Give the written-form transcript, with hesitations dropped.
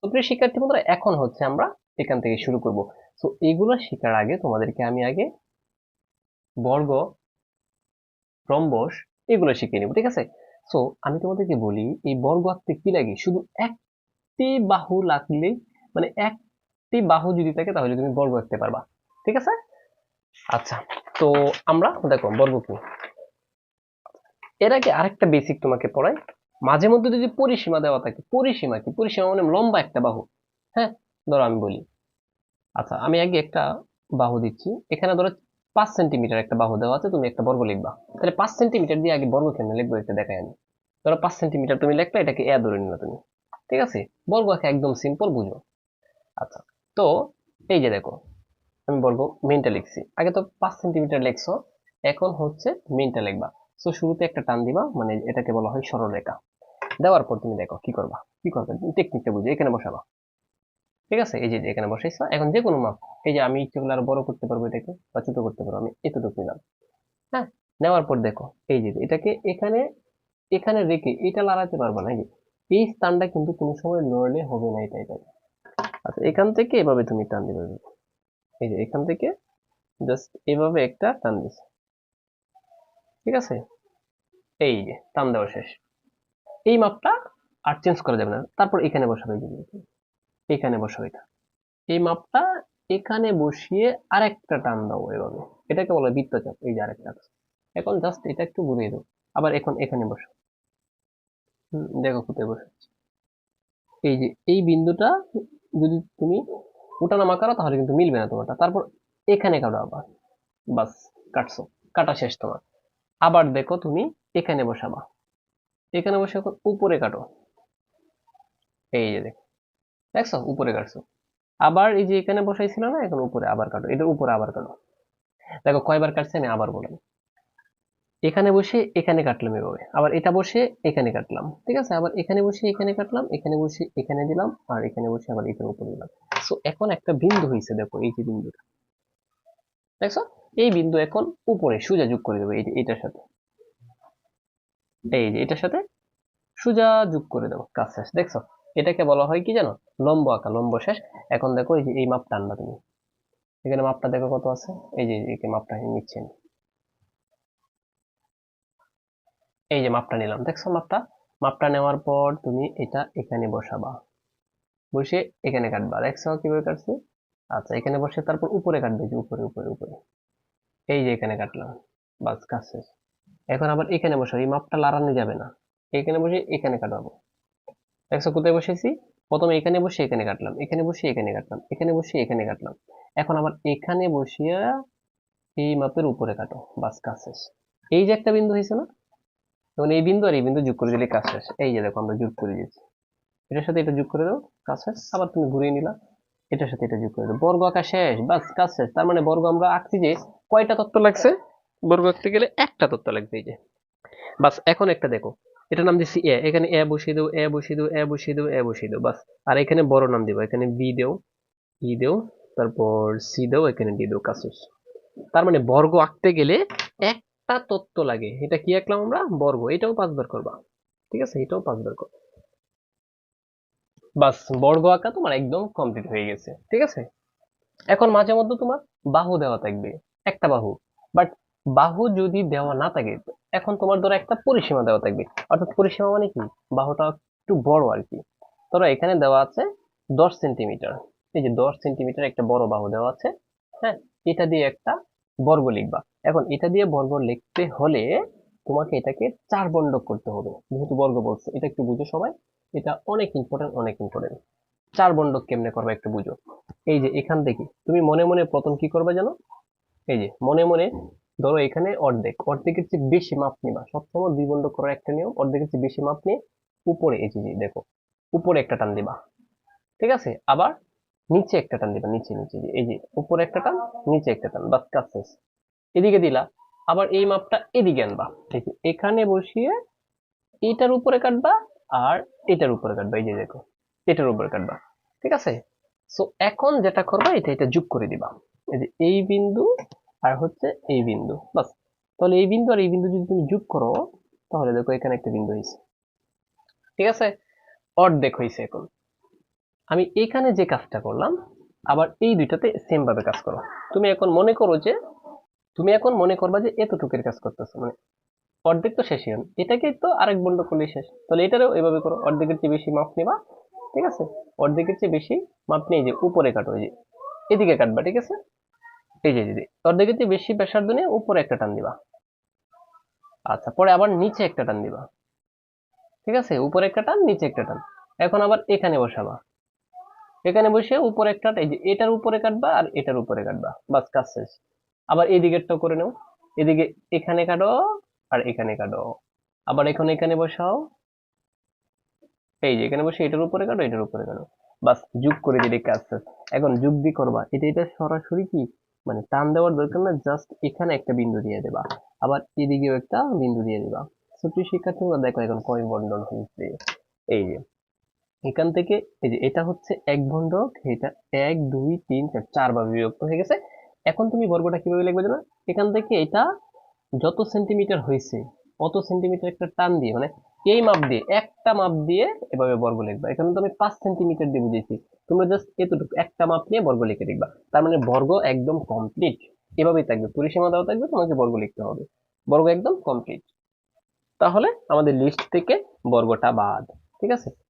তো প্রিয় শিক্ষার্থী বন্ধুরা, এখন হচ্ছে আমরা এখান থেকে শুরু করব। তো এগুলো শেখার আগে তোমাদেরকে আমি আগে বর্গ, রম্বস এগুলো শিখিয়ে নেবো, ঠিক আছে? সো আমি তোমাদেরকে বলি, এই বর্গ আঁকতে কি লাগে? শুধু একটি বাহু লাগলেই, মানে একটি বাহু যদি থাকে তাহলে তুমি বর্গ আঁকতে পারবা, ঠিক আছে? আচ্ছা, তো আমরা দেখো বর্গ কি। এর আগে আরেকটা বেসিক তোমাকে পড়াই। মাঝে মধ্যে যদি পরিসীমা দেওয়া থাকে, পরিসীমা কি? পরিসীমা মানে লম্বা একটা বাহু। হ্যাঁ, ধরো আমি বলি, আচ্ছা আমি আগে একটা বাহু দিচ্ছি। এখানে ধরো 5 সেন্টিমিটার একটা বাহু দেওয়া আছে, তুমি একটা বর্গ লিখবা। তাহলে 5 সেন্টিমিটার দিয়ে আগে বর্গ কেমনে লিখবো এটা দেখাই আমি। ধরো 5 সেন্টিমিটার তুমি লিখলে, এটাকে এ ধরে নিলে তুমি, ঠিক আছে? বর্গ আঁকা একদম সিম্পল, বুঝো। আচ্ছা, তো এই যে দেখো, আমি বর্গ মিনটা লিখছি। আগে তো 5 সেন্টিমিটার লিখছো, এখন হচ্ছে মিনটা লিখবা। তো শুরুতে একটা টান দিবা, মানে এটাকে বলা হয় সরলরেখা। দেওয়ার পর তুমি দেখো কি করবা। কি করবে টেকনিকটা বুঝে এখানে বসাবা, ঠিক আছে? এই যে এখানে বসাইছো, এখন যে কোনো মাপ, এই যে আমি ইচ্ছে করলে আরো বড় করতে পারবো এটাকে, বা ছোট করতে পারবো। আমি এতটুকু নিলাম। হ্যাঁ, নেওয়ার পর দেখো, এই যে এটাকে এখানে এখানে রেখে এটা লড়াতে পারবো না। এই স্থানটা কিন্তু কোনো সময় নড়লে হবে না, এটা। আচ্ছা, এখান থেকে এভাবে তুমি টান দিবে। এই যে এখান থেকে জাস্ট এভাবে একটা টান দিছে, ঠিক আছে? এই যে টান দেওয়া শেষ। এই মাপটা আর চেঞ্জ করা যাবে না। তারপর এখানে বসাবে, এই যে এখানে বসাবে এটা। এই মাপটা এখানে বসিয়ে আরেকটা টান দাও এভাবে। এটাকে বলে বৃত্তচাপ। এই যে আরেকটা আছে। এখন জাস্ট এটা একটু ঘুরিয়ে দাও। আবার এখন এখানে বসো। দেখো কোথায় বসে। এই যে এই বিন্দুটা যদি তুমি ওঠানামা করো তাহলে কিন্তু মিলবে না তোমারটা। তারপর এখানে কাটো আবার। বাস, কাটছো। কাটা শেষ তোমার। আবার দেখো তুমি এখানে বসাবা। এখানে বসে এখন উপরে কাটো। এই যে দেখো, দেখছো উপরে কাটছো। আবার এই যে এখানে বসাইছিল না, এখন উপরে আবার কাটো। এটার উপরে আবার কাটো। দেখো কয়বার কাটছে আমি আবার বললাম। এখানে বসে এখানে কাটলাম এভাবে, আবার এটা বসে এখানে কাটলাম, ঠিক আছে? আবার এখানে বসে এখানে কাটলাম, এখানে বসে এখানে দিলাম, আর এখানে বসে আবার এটার উপরে দিলাম। সো এখন একটা বিন্দু হয়েছে, দেখো এই যে বিন্দুটা, দেখছো? এই বিন্দু এখন উপরে সোজা যোগ করে দেবো, এই যে এটার সাথে। এই যে এটার সাথে সোজা যোগ করে দেবো, কাজ শেষ। দেখছো? এটাকে বলা হয় কি জানো? লম্ব আঁকা, লম্ব শেষ। এখন দেখো এই যে এই মাপটা আনবা তুমি। এখানে মাপটা দেখো কত আছে। এই যে মাপটা নিচ্ছে আমি। এই যে মাপটা নিলাম, দেখছো মাপটা? মাপটা নেওয়ার পর তুমি এটা এখানে বসাবা। বসে এখানে কাটবা, দেখছো কিভাবে কাটছি? আচ্ছা, এখানে বসে তারপর উপরে কাটবে, যে উপরে উপরে উপরে। এই যে এখানে কাটলাম। বাস, কাজ শেষ। এখন আবার এখানে বসো, এই মাপটা লাড়ানো যাবে না। এখানে বসে এখানে কাটাবো। দেখছো কোথায় বসেছি? প্রথমে এখানে বসে এখানে কাটলাম, এখানে বসে এখানে কাটলাম, এখানে বসে এখানে কাটলাম। এখন আবার এখানে বসিয়ে এই মাপের উপরে কাটো। বাস, কাজ শেষ। এই যে একটা বিন্দু হয়েছে না? এখন এই বিন্দু আর এই বিন্দু যোগ করে দিলে কাজ শেষ। এই যে দেখো আমরা যোগ করে দিয়েছি। এটার সাথে এটা যোগ করে দাও, কাজ শেষ। আবার তুমি ঘুরিয়ে নিলা, এটার সাথে এটা যোগ করে দাও, বর্গ আঁকা শেষ। বাস, কাজ শেষ। তার মানে বর্গ আমরা আঁকছি যে কয়টা তত্ত্ব লাগছে? বর্গ আঁকতে গেলে একটা তত্ত্ব লাগবে, এই যে। বাস, এখন একটা দেখো, এটা নাম দিচ্ছি এ। এখানে এ বসিয়ে দেও, এ বসিয়ে দেও, এ বসিয়ে দেও, এ বসিয়ে দেও। বাস। আর এখানে বড় নাম দিব, এখানে বি দেও, ই দেও, তারপর সি দেও, এখানে ডি দেও, কাজ শেষ। তার মানে বর্গ আঁকতে গেলে একটা তত্ত্ব লাগে। এটা কি আঁকলাম আমরা? বর্গ। এটাও 5 বার করবা, ঠিক আছে? এটাও 5 বার করবা। বাস, বর্গ আঁকা তোমার একদম কমপ্লিট হয়ে গেছে, ঠিক আছে? এখন মাঝে মধ্যে তোমার বাহু দেওয়া থাকবে, একটা বাহু। বাট বাহু যদি দেওয়া না থাকে, এখন তোমার ধরো একটা পরিসীমা দেওয়া থাকবে। অর্থাৎ পরিসীমা মানে কি? বাহুটা একটু বড় আর কি। ধরো এখানে দেওয়া আছে 10 সেন্টিমিটার। এই যে 10 সেন্টিমিটার একটা বড় বাহু দেওয়া আছে। হ্যাঁ, এটা দিয়ে একটা বর্গ লিখবা। এখন এটা দিয়ে বর্গ লিখতে হলে তোমাকে এটাকে 4 বন্ধক করতে হবে, যেহেতু বর্গ বলছে। এটা একটু বুঝো সবাই, এটা অনেক ইম্পর্টেন্ট, অনেক ইম্পর্টেন্ট। 4 বন্ধক কেমনে করবা একটু বুঝো। এই যে এখান থেকে তুমি মনে মনে প্রথম কি করবে জানো? এই যে মনে মনে ধরো এখানে অর্ধেক, অর্ধেকের চেয়ে বেশি মাপ নিবা। সবসময় 2 বন্ধক করার একটা নিয়ম, অর্ধেকের চেয়ে বেশি মাপ নিয়ে উপরে, এই যে দেখো, উপরে একটা টান দিবা, ঠিক আছে? আবার নিচে একটা টান দিবা, নিচে নিচে, এই যে উপরে একটা টান, নিচে একটা টান, বাস, কাজ শেষ। এদিকে দিলা, আবার এই মাপটা এদিকে আনবা। ঠিক এখানে বসিয়ে এটার উপরে কাটবা, আর এটার উপরে কাটবা। এই যে দেখো, এটার উপরে কাটবা, ঠিক আছে? সো এখন যেটা করবা, এটা এটা যোগ করে দিবা। এই যে এই বিন্দু আর হচ্ছে এই বিন্দু, বাস। তাহলে এই বিন্দু আর এই বিন্দু যদি তুমি যোগ করো, তাহলে দেখো এখানে একটা বিন্দু হয়েছে, ঠিক আছে? অর্ধেক হয়েছে এখন। আমি এখানে যে কাজটা করলাম আবার এই দুইটাতে সেম ভাবে কাজ করো। তুমি এখন মনে করো যে তুমি এখন মনে করবা যে এতটুকুর কাজ করতেছো, মানে অর্ধেক তো শেষই হল, এটাকে তো আরেক বন্ধ করলেই শেষ। তাহলে এটারও এইভাবে করো, অর্ধেকের চেয়ে বেশি মাপ নিবা, ঠিক আছে? অর্ধেকের চেয়ে বেশি মাপ নিয়ে এই যে উপরে কাটো, এই যে এদিকে কাটবা, ঠিক আছে? এই যে দিদি, অর্ধেকের চেয়ে বেশি ব্যাসার্ধ নিয়ে উপরে একটা টান দিবা। আচ্ছা, পরে আবার নিচে একটা টান দিবা, ঠিক আছে? উপরে একটা টান, নিচে একটা টান। এখন আবার এখানে বসাবা, এখানে বসে উপরে একটা, এই যে এটার উপরে কাটবা আর এটার উপরে কাটবা, বাস কাজ শেষ। আবার এদিকেরটাও করে নাও, এদিকে এখানে কাটো আর এখানে কাটো, আবার এখন এখানে বসাও, এই যে এখানে বসে এটার উপরে কাটো, এটার উপরে কাটো, বাস যোগ করে দিলে কাজ শেষ। এখন যোগ দিয়ে করবা, এটা এটা সরাসরি কি, মানে টান দেওয়ার দরকার না, জাস্ট এখানে একটা বিন্দু দিয়ে দেবা, আবার এদিকেও একটা বিন্দু দিয়ে দিবা। ছোট শিক্ষার্থীরা দেখো এখন কয় বন্টন হয়েছে। এই যে এখান থেকে এই যে এটা হচ্ছে এক বন্ধক, এটা 1 2 3 4 চারভাবে বিভক্ত হয়ে গেছে। এখন তুমি বর্গটা কিভাবে লিখবে জানো? এখান থেকে এটা যত সেন্টিমিটার হয়েছে অত সেন্টিমিটার একটা টান দিয়ে, মানে এই মাপ দিয়ে, একটা মাপ দিয়ে এভাবে বর্গ লিখবা। এখানে তো আমি 5 সেন্টিমিটার দিয়ে বুঝেছি, তোমরা জাস্ট এতটুকু একটা মাপ নিয়ে বর্গ লিখে লিখবা। তার মানে বর্গ একদম কমপ্লিট। এভাবেই থাকবে, পরিসীমা দেওয়া থাকবে, তোমাকে বর্গ লিখতে হবে। বর্গ একদম কমপ্লিট। তাহলে আমাদের লিস্ট থেকে বর্গটা বাদ, ঠিক আছে?